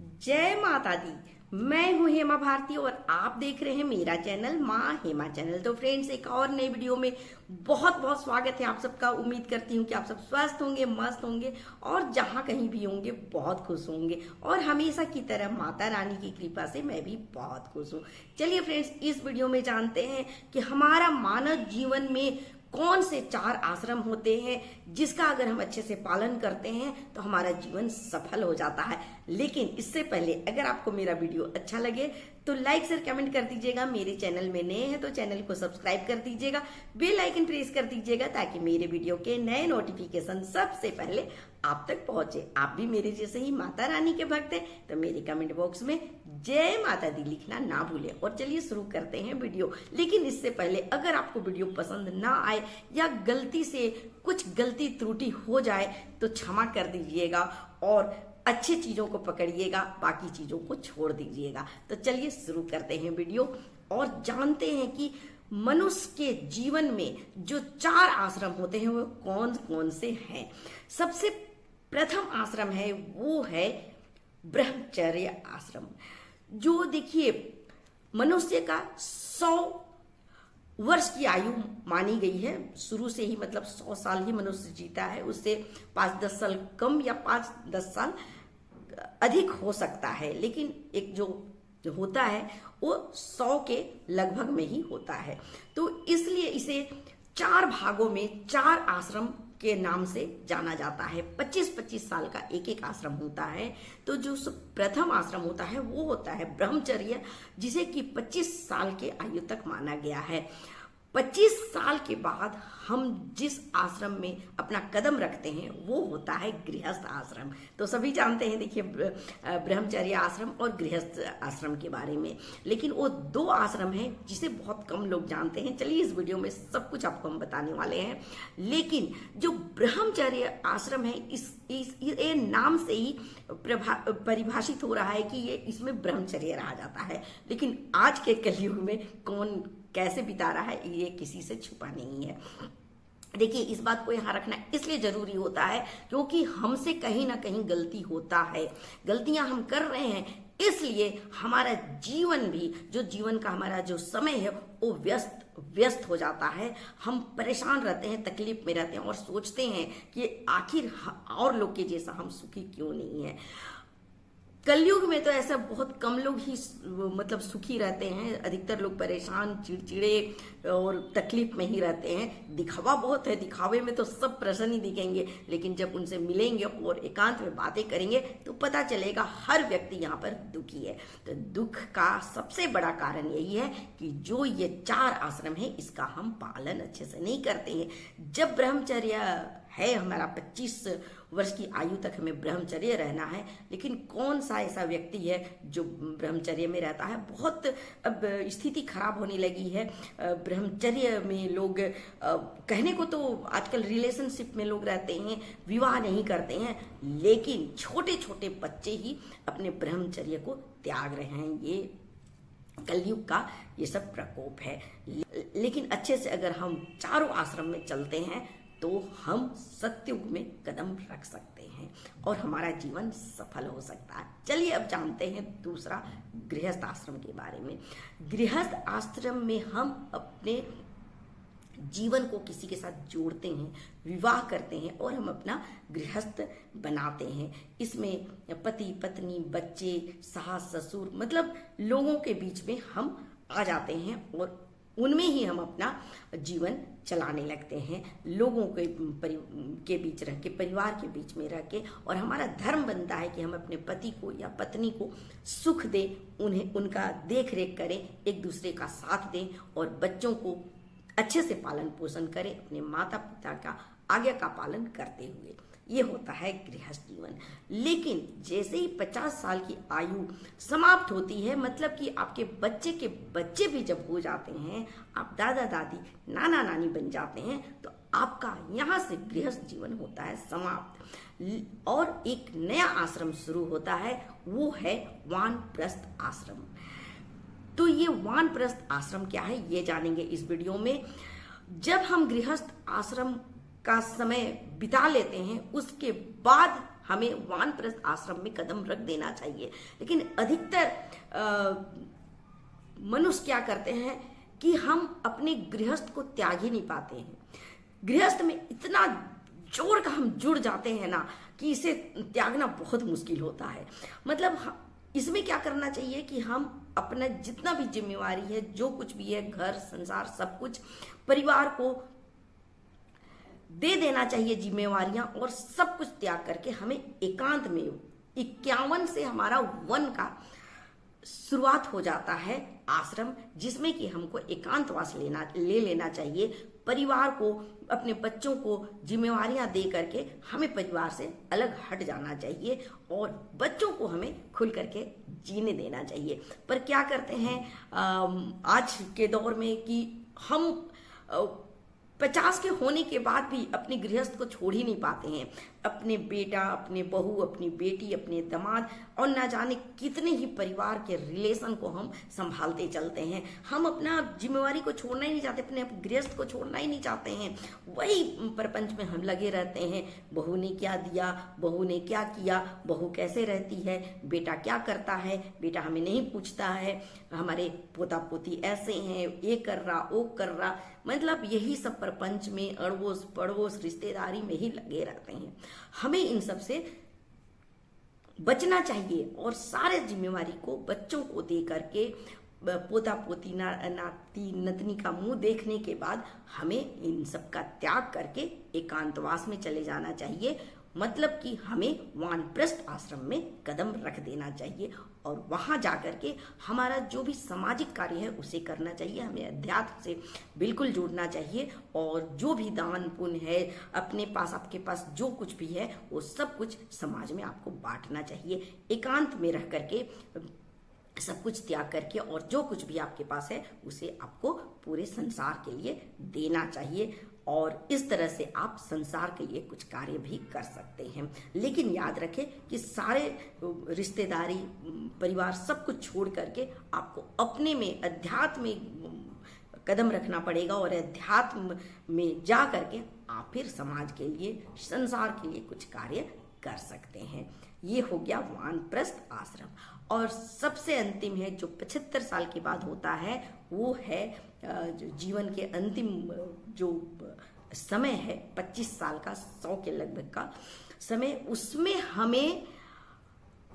जय माता दी। मैं हूं हेमा भारती और आप देख रहे हैं मेरा चैनल माँ हेमा चैनल। तो फ्रेंड्स, एक और नए वीडियो में बहुत बहुत स्वागत है आप सबका। उम्मीद करती हूँ कि आप सब स्वस्थ होंगे, मस्त होंगे और जहाँ कहीं भी होंगे बहुत खुश होंगे। और हमेशा की तरह माता रानी की कृपा से मैं भी बहुत खुश हूँ। चलिए फ्रेंड्स, इस वीडियो में जानते हैं कि हमारा मानव जीवन में कौन से 4 आश्रम होते हैं जिसका अगर हम अच्छे से पालन करते हैं तो हमारा जीवन सफल हो जाता है। लेकिन इससे पहले अगर आपको मेरा वीडियो अच्छा लगे तो लाइक शेयर कमेंट कर दीजिएगा। मेरे चैनल में नए हैं तो चैनल को सब्सक्राइब कर दीजिएगा, बेल आइकन प्रेस कर दीजिएगा ताकि मेरे वीडियो के नए नोटिफिकेशन सबसे पहले आप तक पहुंचे। आप भी मेरे जैसे ही माता रानी के भक्त हैं तो मेरे कमेंट बॉक्स में जय माता दी लिखना ना भूलें। और चलिए शुरू करते हैं वीडियो। लेकिन इससे पहले अगर आपको वीडियो पसंद ना आए या गलती से कुछ गलती त्रुटि हो जाए तो क्षमा कर दीजिएगा और अच्छी चीजों को पकड़िएगा, बाकी चीजों को छोड़ दीजिएगा। तो चलिए शुरू करते हैं वीडियो और जानते हैं कि मनुष्य के जीवन में जो 4 आश्रम होते हैं वो कौन कौन से हैं। सबसे प्रथम आश्रम है वो है ब्रह्मचर्य आश्रम। जो देखिए मनुष्य का 100 वर्ष की आयु मानी गई है। शुरू से ही मतलब 100 साल ही मनुष्य जीता है, उससे 5-10 साल कम या 5-10 साल अधिक हो सकता है। लेकिन एक जो होता है वो 100 के लगभग में ही होता है। तो इसलिए इसे 4 भागों में 4 आश्रम के नाम से जाना जाता है। 25-25 साल का एक एक आश्रम होता है। तो जो प्रथम आश्रम होता है वो होता है ब्रह्मचर्य, जिसे कि 25 साल के आयु तक माना गया है। 25 साल के बाद हम जिस आश्रम में अपना कदम रखते हैं वो होता है गृहस्थ आश्रम। तो सभी जानते हैं देखिए ब्रह्मचर्य आश्रम और गृहस्थ आश्रम के बारे में। लेकिन वो 2 आश्रम हैं जिसे बहुत कम लोग जानते हैं। चलिए इस वीडियो में सब कुछ आपको हम बताने वाले हैं। लेकिन जो ब्रह्मचर्य आश्रम है ये नाम से ही परिभाषित हो रहा है कि ये इसमें ब्रह्मचर्य रहा जाता है। लेकिन आज के कलयुग में कौन कैसे बिता रहा है ये किसी से छुपा नहीं है। देखिए इस बात को यहाँ रखना इसलिए जरूरी होता है क्योंकि हमसे कहीं ना कहीं गलती होता है, गलतियां हम कर रहे हैं, इसलिए हमारा जीवन भी जो जीवन का हमारा जो समय है वो व्यस्त हो जाता है। हम परेशान रहते हैं, तकलीफ में रहते हैं और सोचते हैं कि आखिर और लोग के जैसा हम सुखी क्यों नहीं है। कलयुग में तो ऐसा बहुत कम लोग ही मतलब सुखी रहते हैं। अधिकतर लोग परेशान, चिड़चिड़े और तकलीफ में ही रहते हैं। दिखावा बहुत है, दिखावे में तो सब प्रसन्न ही दिखेंगे, लेकिन जब उनसे मिलेंगे और एकांत में बातें करेंगे तो पता चलेगा हर व्यक्ति यहाँ पर दुखी है। तो दुख का सबसे बड़ा कारण यही है कि जो ये 4 आश्रम है इसका हम पालन अच्छे से नहीं करते हैं। जब ब्रह्मचर्य है हमारा 25 वर्ष की आयु तक हमें ब्रह्मचर्य रहना है, लेकिन कौन सा ऐसा व्यक्ति है जो ब्रह्मचर्य में रहता है। बहुत अब स्थिति खराब होने लगी है। ब्रह्मचर्य में लोग कहने को तो आजकल रिलेशनशिप में लोग रहते हैं, विवाह नहीं करते हैं, लेकिन छोटे छोटे बच्चे ही अपने ब्रह्मचर्य को त्याग रहे हैं। ये कलयुग का ये सब प्रकोप है। लेकिन अच्छे से अगर हम चारों आश्रम में चलते हैं तो हम सत्युग में कदम रख सकते हैं और हमारा जीवन सफल हो सकता है। चलिए अब जानते हैं दूसरा गृहस्थ आश्रम के बारे में। गृहस्थ आश्रम में हम अपने जीवन को किसी के साथ जोड़ते हैं, विवाह करते हैं और हम अपना गृहस्थ बनाते हैं। इसमें पति पत्नी, बच्चे, सास ससुर मतलब लोगों के बीच में हम आ जाते हैं और उनमें ही हम अपना जीवन चलाने लगते हैं। लोगों के बीच रह के, परिवार के बीच में रह के, और हमारा धर्म बनता है कि हम अपने पति को या पत्नी को सुख दें, उन्हें उनका देख रेख करें, एक दूसरे का साथ दें और बच्चों को अच्छे से पालन पोषण करें, अपने माता पिता का आज्ञा का पालन करते हुए। ये होता है गृहस्थ जीवन। लेकिन जैसे ही 50 साल की आयु समाप्त होती है, मतलब कि आपके बच्चे के बच्चे भी जब हो जाते हैं, आप दादा दादी, नाना नानी बन जाते हैं, तो आपका यहाँ से गृहस्थ जीवन होता है समाप्त और एक नया आश्रम शुरू होता है, वो है वानप्रस्थ आश्रम। तो ये वानप्रस्थ आश्रम क्या है ये जानेंगे इस वीडियो में। जब हम गृहस्थ आश्रम का समय बिता लेते हैं उसके बाद हमें वानप्रस्थ आश्रम में कदम रख देना चाहिए। लेकिन अधिकतर मनुष्य क्या करते हैं कि हम अपने गृहस्थ को त्याग ही नहीं पाते हैं। गृहस्थ में इतना जोर का हम जुड़ जाते हैं ना कि इसे त्यागना बहुत मुश्किल होता है। मतलब इसमें क्या करना चाहिए कि हम अपना जितना भी जिम्मेवारी है, जो कुछ भी है, घर संसार सब कुछ परिवार को दे देना चाहिए जिम्मेवारियां, और सब कुछ त्याग करके हमें एकांत में 51 से हमारा वन का शुरुआत हो जाता है आश्रम, जिसमें कि हमको एकांतवास ले लेना चाहिए। परिवार को, अपने बच्चों को जिम्मेवारियां दे करके हमें परिवार से अलग हट जाना चाहिए और बच्चों को हमें खुल करके जीने देना चाहिए। पर क्या करते हैं आज के दौर में कि हम 50 के होने के बाद भी अपने गृहस्थ को छोड़ ही नहीं पाते हैं। अपने बेटा, अपने बहू, अपनी बेटी, अपने दामाद और ना जाने कितने ही परिवार के रिलेशन को हम संभालते चलते हैं। हम अपना जिम्मेवारी को छोड़ना ही नहीं चाहते, अपने गृहस्थ को छोड़ना ही नहीं चाहते हैं। वही प्रपंच में हम लगे रहते हैं। बहू ने क्या दिया, बहू ने क्या किया, बहू कैसे रहती है, बेटा क्या करता है, बेटा हमें नहीं पूछता है, हमारे पोता पोती ऐसे हैं, ये कर रहा, वो कर रहा। मतलब यही सब प्रपंच में अड़ोस पड़ोस रिश्तेदारी में ही लगे रहते हैं। हमें इन सब से बचना चाहिए और सारे जिम्मेवारी को बच्चों को दे करके, पोता पोती नाती नतनी का मुंह देखने के बाद हमें इन सब का त्याग करके एकांतवास में चले जाना चाहिए। मतलब कि हमें वानप्रस्थ आश्रम में कदम रख देना चाहिए और वहां जाकर के हमारा जो भी सामाजिक कार्य है उसे करना चाहिए। हमें अध्यात्म से बिल्कुल जुड़ना चाहिए और जो भी दान पुण्य है, अपने पास, आपके पास जो कुछ भी है, वो सब कुछ समाज में आपको बांटना चाहिए। एकांत में रह करके सब कुछ त्याग करके और जो कुछ भी आपके पास है उसे आपको पूरे संसार के लिए देना चाहिए और इस तरह से आप संसार के लिए कुछ कार्य भी कर सकते हैं। लेकिन याद रखें कि सारे रिश्तेदारी, परिवार सब कुछ छोड़ करके आपको अपने में अध्यात्म में कदम रखना पड़ेगा और अध्यात्म में जा करके आप फिर समाज के लिए, संसार के लिए कुछ कार्य कर सकते हैं। ये हो गया वानप्रस्थ आश्रम। और सबसे अंतिम है जो 75 साल के बाद होता है, वो है जीवन के अंतिम जो समय है 25 साल का, 100 के लगभग का समय, उसमें हमें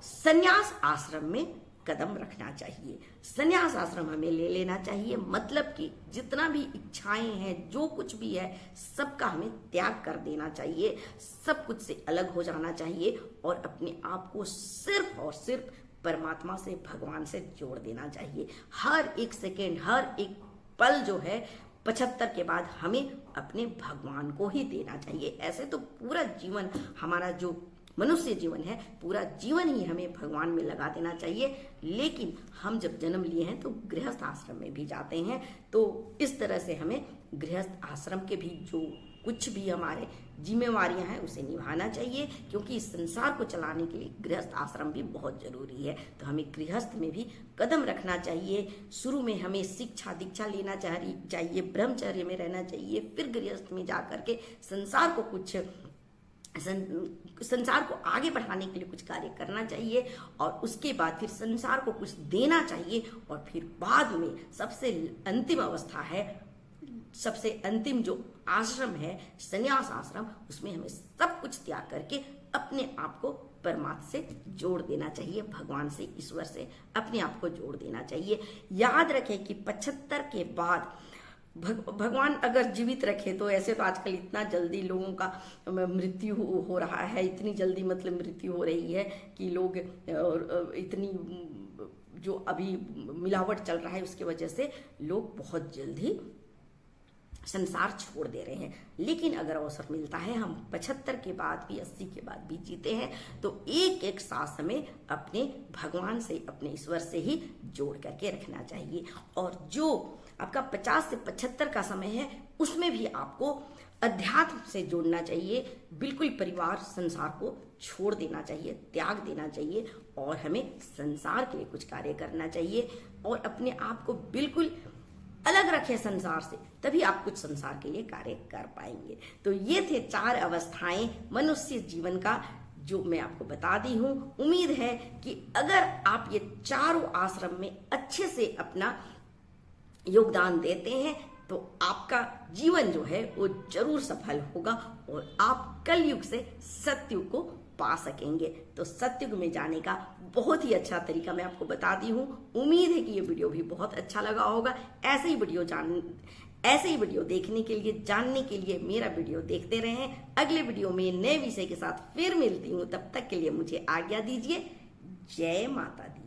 संन्यास आश्रम में कदम रखना चाहिए। संन्यास आश्रम हमें ले लेना चाहिए। मतलब कि जितना भी इच्छाएं हैं, जो कुछ भी है, सबका हमें त्याग कर देना चाहिए। सब कुछ से अलग हो जाना चाहिए और अपने आप को सिर्फ और सिर्फ परमात्मा से, भगवान से जोड़ देना चाहिए। हर एक सेकेंड, हर एक पल जो है 75 के बाद हमें अपने भगवान को ही देना चाहिए। ऐसे तो पूरा जीवन, हमारा जो मनुष्य जीवन है, पूरा जीवन ही हमें भगवान में लगा देना चाहिए। लेकिन हम जब जन्म लिए हैं तो गृहस्थ आश्रम में भी जाते हैं, तो इस तरह से हमें गृहस्थ आश्रम के भी जो कुछ भी हमारे जिम्मेवारियां हैं उसे निभाना चाहिए, क्योंकि इस संसार को चलाने के लिए गृहस्थ आश्रम भी बहुत जरूरी है। तो हमें गृहस्थ में भी कदम रखना चाहिए। शुरू में हमें शिक्षा दीक्षा लेना चाहिए, ब्रह्मचर्य में रहना चाहिए, फिर गृहस्थ में जाकर के संसार को आगे बढ़ाने के लिए कुछ कार्य करना चाहिए और उसके बाद फिर संसार को कुछ देना चाहिए और फिर बाद में सबसे अंतिम अवस्था है, सबसे अंतिम जो आश्रम है संन्यास आश्रम, उसमें हमें सब कुछ त्याग करके अपने आप को परमात्मा से जोड़ देना चाहिए, भगवान से, ईश्वर से अपने आप को जोड़ देना चाहिए। याद रखें कि 75 के बाद भगवान अगर जीवित रखे तो, ऐसे तो आजकल इतना जल्दी लोगों का मृत्यु हो रहा है, इतनी जल्दी मतलब मृत्यु हो रही है कि लोग, और इतनी जो अभी मिलावट चल रहा है उसकी वजह से लोग बहुत जल्दी संसार छोड़ दे रहे हैं। लेकिन अगर अवसर मिलता है, हम 75 के बाद भी, 80 के बाद भी जीते हैं, तो एक एक सांस हमें अपने भगवान से, अपने ईश्वर से ही जोड़ करके रखना चाहिए। और जो आपका 50 से 75 का समय है, उसमें भी आपको अध्यात्म से जोड़ना चाहिए। बिल्कुल परिवार, संसार को छोड़ देना चाहिए, त्याग देना चाहिए और हमें संसार के लिए कुछ कार्य करना चाहिए और अपने आप को बिल्कुल अलग रखें संसार से, तभी आप कुछ संसार के लिए कार्य कर पाएंगे। तो ये थे 4 अवस्थाएं मनुष्य जीवन का, जो मैं आपको बता दी हूं। उम्मीद है कि अगर आप ये चारों आश्रम में अच्छे से अपना योगदान देते हैं तो आपका जीवन जो है वो जरूर सफल होगा और आप कलयुग से सतयुग को पा सकेंगे। तो सतयुग में जाने का बहुत ही अच्छा तरीका मैं आपको बता दी हूँ। उम्मीद है कि ये वीडियो भी बहुत अच्छा लगा होगा। ऐसे ही वीडियो देखने के लिए, जानने के लिए मेरा वीडियो देखते रहें। अगले वीडियो में नए विषय के साथ फिर मिलती हूँ, तब तक के लिए मुझे आज्ञा दीजिए। जय माता दी।